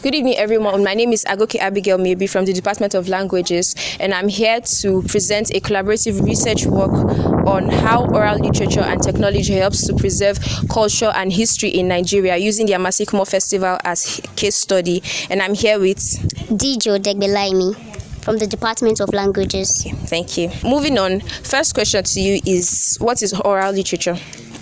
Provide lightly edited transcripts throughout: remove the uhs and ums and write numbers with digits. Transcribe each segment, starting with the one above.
Good evening, everyone. My name is Agoke Abigail Maybe from the Department of Languages, and I'm here to present a collaborative research work on how oral literature and technology helps to preserve culture and history in Nigeria using the Amaseikumor Festival as case study. And I'm here with Dijo Degbelaimi from the Department of Languages. Thank you. Moving on, first question to you is, what is oral literature?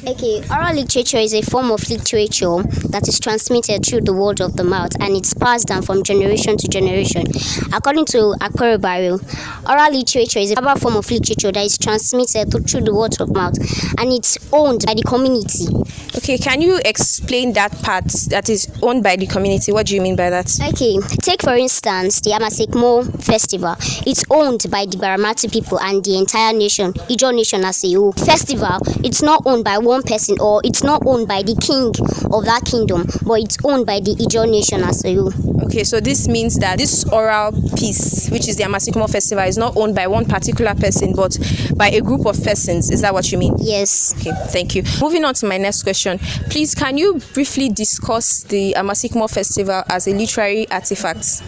Okay, oral literature is a form of literature that is transmitted through the word of the mouth, and it's passed down from generation to generation. According to Akpero, oral literature is a form of literature that is transmitted through the word of mouth, and it's owned by the community. Okay, can you explain that part that is owned by the community? What do you mean by that? Okay, take for instance the Amaseikumor Festival. It's owned by the Baramatu people and the entire nation, Ijaw nation as a whole. Festival, it's not owned by one person, or it's not owned by the king of that kingdom, but it's owned by the Ijaw nation as a whole. Okay, so this means that this oral piece, which is the Amaseikumor Festival, is not owned by one particular person, but by a group of persons. Is that what you mean? Yes. Okay, thank you. Moving on to my next question. Please, can you briefly discuss the Amaseikumor Festival as a literary artifact?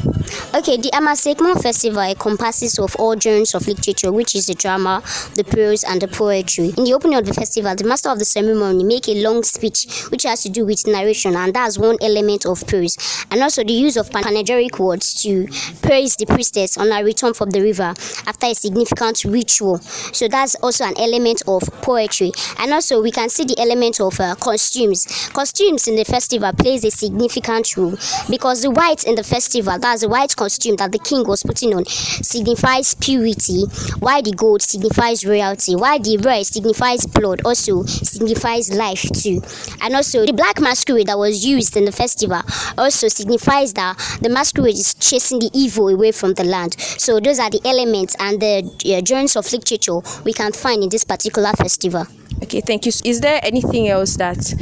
Okay, the Amaseikumor Festival encompasses of all genres of literature, which is the drama, the prose, and the poetry. In the opening of the festival, the master of the ceremony make a long speech, which has to do with narration, and that's one element of prose. And also the use of panegyric words to praise the priestess on her return from the river after a significant ritual. So that's also an element of poetry. And also we can see the element of costumes. Costumes in the festival plays a significant role, because the white in the festival, that's the white costume that the king was putting on, signifies purity, while the gold signifies royalty, while the red signifies blood, also signifies life too. And also the black masquerade that was used in the festival also signifies that the masquerade is chasing the evil away from the land. So those are the elements and the genres of literature we can find in this particular festival. Okay, thank you. Is there anything else that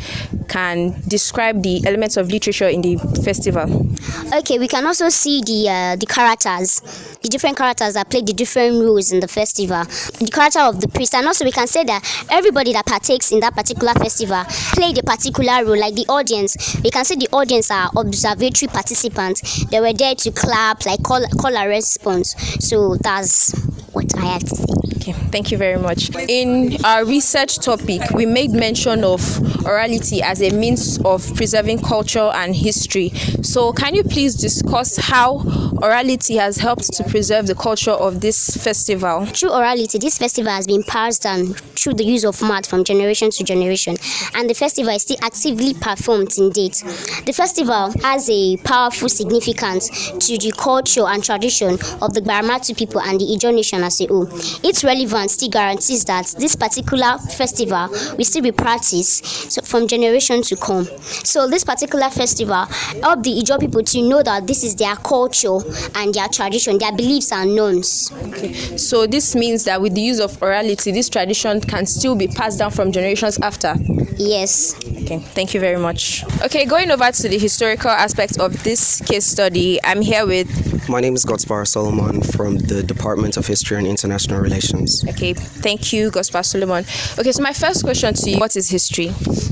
can describe the elements of literature in the festival? Okay, we can also see the characters, the different characters that play the different roles in the festival. The character of the priest, and also we can say that everybody that partakes in that particular festival played a particular role. Like the audience, we can say the audience are observatory participants. They were there to clap, like call a response. So that's what I have to say. Okay, thank you very much. In our research topic, we made mention of orality as a means of preserving culture and history. So can you please discuss how orality has helped to preserve the culture of this festival? Through orality, this festival has been passed down through the use of mouth from generation to generation, and the festival is still actively performed in date. The festival has a powerful significance to the culture and tradition of the Baramatu people and the Ijaw nation as a whole. Its relevance still guarantees that this particular festival will still be practiced from generation to come. So this particular festival help the Ijaw people to know that this is their culture and their tradition, their beliefs and norms. Okay, so this means that with the use of orality, this tradition can still be passed down from generations after? Yes. Okay, thank you very much. Okay, going over to the historical aspect of this case study, I'm here with... My name is Godspar Solomon from the Department of History and International Relations. Okay, thank you, Godspar Solomon. Okay, so my first question to you, what is history?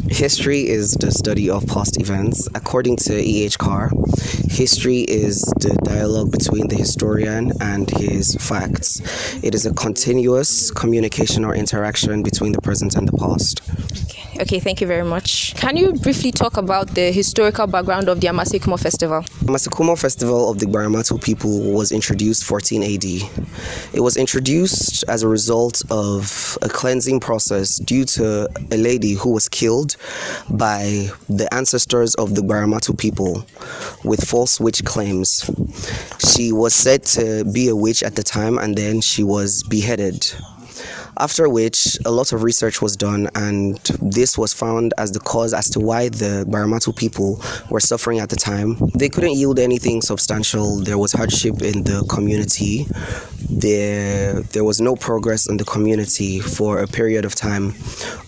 History is the study of past events. According to E.H. Carr, history is the dialogue between the historian and his facts. It is a continuous communication or interaction between the present and the past. Okay, thank you very much. Can you briefly talk about the historical background of the Amaseikumor Festival? The Amaseikumor Festival of the Baramatu people was introduced 14 AD. It was introduced as a result of a cleansing process due to a lady who was killed by the ancestors of the Baramatu people with false witch claims. She was said to be a witch at the time, and then she was beheaded. After which, a lot of research was done, and this was found as the cause as to why the Baramatu people were suffering at the time. They couldn't yield anything substantial. There was hardship in the community. There was no progress in the community for a period of time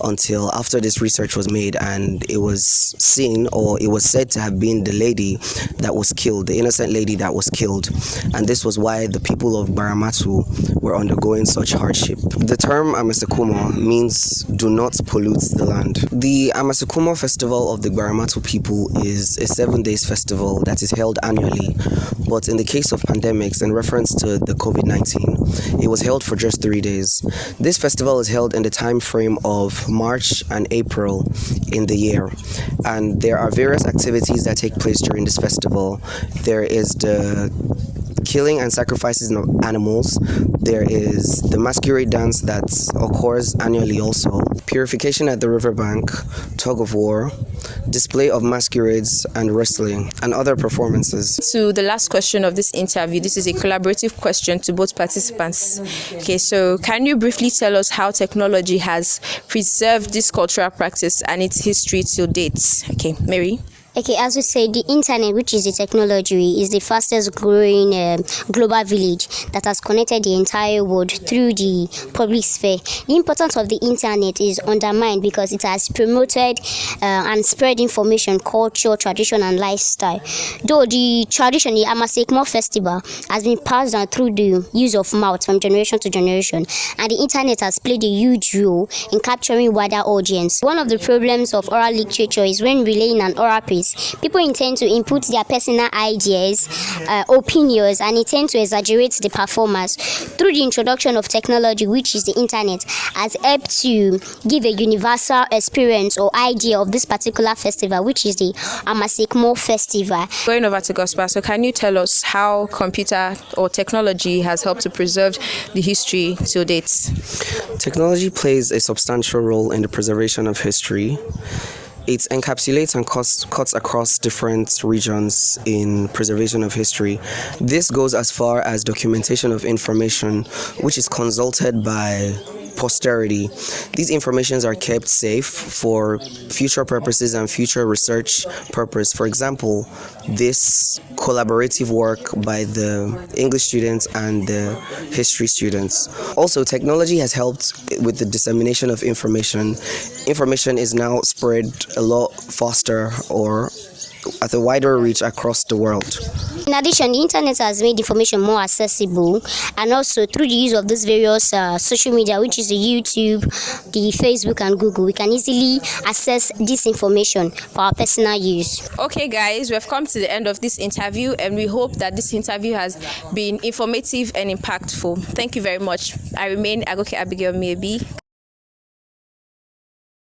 until after this research was made, and it was seen, or it was said to have been the lady that was killed, the innocent lady that was killed. And this was why the people of Baramatu were undergoing such hardship. The term term Amaseikumor means do not pollute the land. The Amaseikumor festival of the Gbaramatu people is a 7 days festival that is held annually, but in the case of pandemics, in reference to the COVID-19, it was held for just 3 days. This festival is held in the time frame of March and April in the year, and there are various activities that take place during this festival. There is the killing and sacrifices of animals. There is the masquerade dance that occurs annually also, purification at the riverbank, tug of war, display of masquerades and wrestling, and other performances. To the last question of this interview, this is a collaborative question to both participants. Okay, so can you briefly tell us how technology has preserved this cultural practice and its history till date? Okay, Mary. Okay, as we say, the internet, which is the technology, is the fastest growing global village that has connected the entire world through the public sphere. The importance of the internet is undermined because it has promoted and spread information, culture, tradition, and lifestyle. Though the tradition, the Amaseikumor festival, has been passed down through the use of mouth from generation to generation, and the internet has played a huge role in capturing wider audience. One of the problems of oral literature is when relaying an oral piece, people intend to input their personal ideas, opinions, and intend to exaggerate the performance. Through the introduction of technology, which is the internet, has helped to give a universal experience or idea of this particular festival, which is the Amaseikumor festival. Going over to Gospel, so can you tell us how computer or technology has helped to preserve the history till date? Technology plays a substantial role in the preservation of history. It encapsulates and cuts across different regions in preservation of history. This goes as far as documentation of information, which is consulted by posterity. These informations are kept safe for future purposes and future research purpose. For example, this collaborative work by the English students and the history students. Also, technology has helped with the dissemination of information. Information is now spread a lot faster or at a wider reach across the world. In addition, the internet has made information more accessible, and also through the use of these various social media, which is the YouTube, the Facebook, and Google, we can easily access this information for our personal use. Okay, guys, we have come to the end of this interview, and we hope that this interview has been informative and impactful. Thank you very much. I remain Agoke Abigail Maybe.